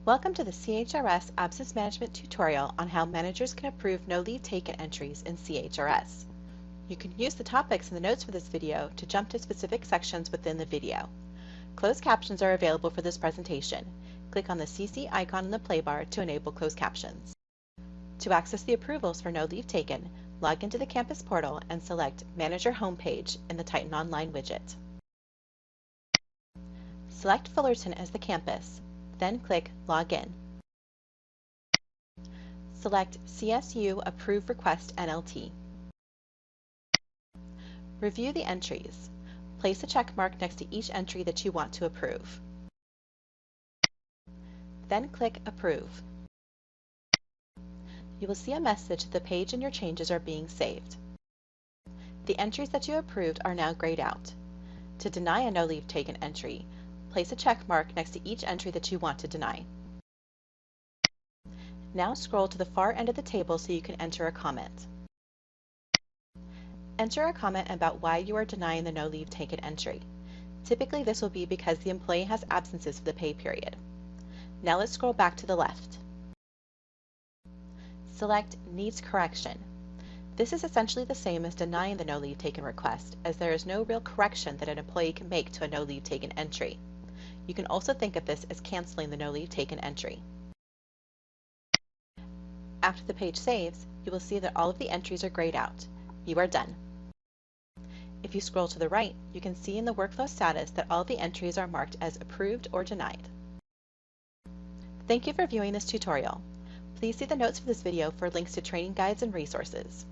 Welcome to the CHRS Absence Management tutorial on how managers can approve no leave taken entries in CHRS. You can use the topics in the notes for this video to jump to specific sections within the video. Closed captions are available for this presentation. Click on the CC icon in the play bar to enable closed captions. To access the approvals for no leave taken, log into the campus portal and select Manager Homepage in the Titan Online widget. Select Fullerton as the campus, then click Login. Select CSU Approve Request NLT. Review the entries. Place a check mark next to each entry that you want to approve. Then click Approve. You will see a message that the page and your changes are being saved. The entries that you approved are now grayed out. To deny a no leave taken entry, place a check mark next to each entry that you want to deny. Now scroll to the far end of the table so you can enter a comment. Enter a comment about why you are denying the no leave taken entry. Typically this will be because the employee has absences for the pay period. Now let's scroll back to the left. Select Needs Correction. This is essentially the same as denying the no leave taken request, as there is no real correction that an employee can make to a no leave taken entry. You can also think of this as canceling the no leave taken entry. After the page saves, you will see that all of the entries are grayed out. You are done. If you scroll to the right, you can see in the workflow status that all the entries are marked as approved or denied. Thank you for viewing this tutorial. Please see the notes for this video for links to training guides and resources.